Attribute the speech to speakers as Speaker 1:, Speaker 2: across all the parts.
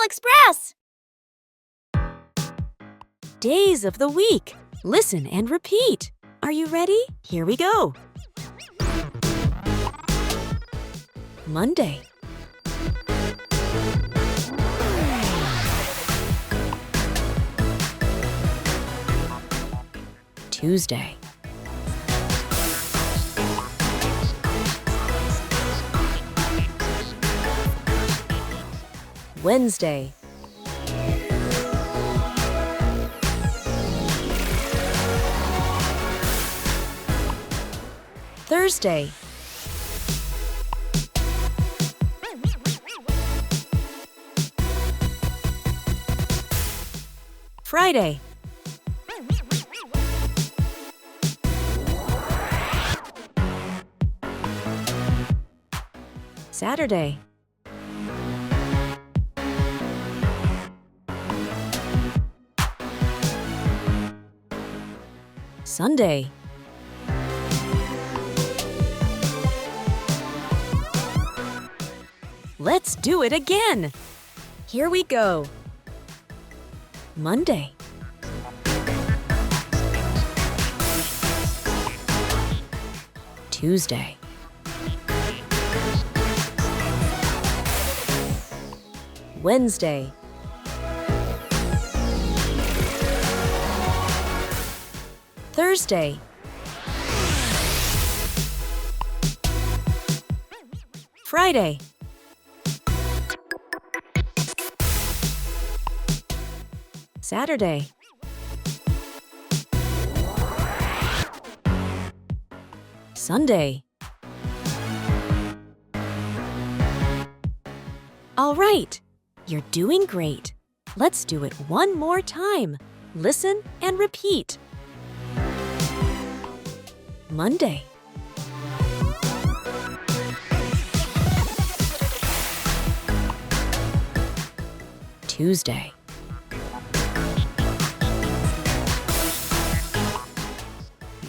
Speaker 1: Excel Express! Days of the week. Listen and repeat. Are you ready? Here we go. Monday. Tuesday. Wednesday. Thursday. Friday. Saturday. Sunday. Let's do it again. Here we go. Monday. Tuesday. Wednesday. Thursday. Friday. Saturday. Sunday. All right, you're doing great. Let's do it one more time. Listen and repeat. Monday. Tuesday.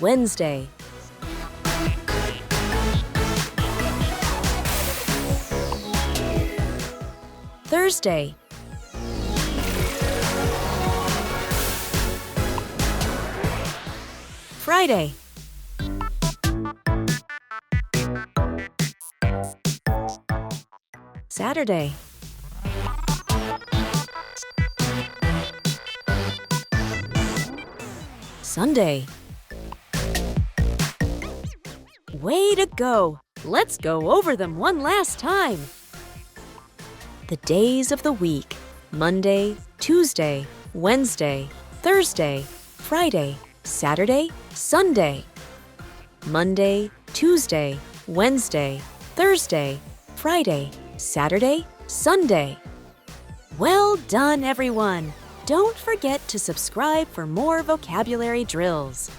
Speaker 1: Wednesday. Thursday. Friday. Saturday. Sunday. Way to go! Let's go over them one last time. The days of the week: Monday, Tuesday, Wednesday, Thursday, Friday, Saturday, Sunday. Monday, Tuesday, Wednesday, Thursday, Friday, Saturday, Sunday. Well done, everyone! Don't forget to subscribe for more vocabulary drills.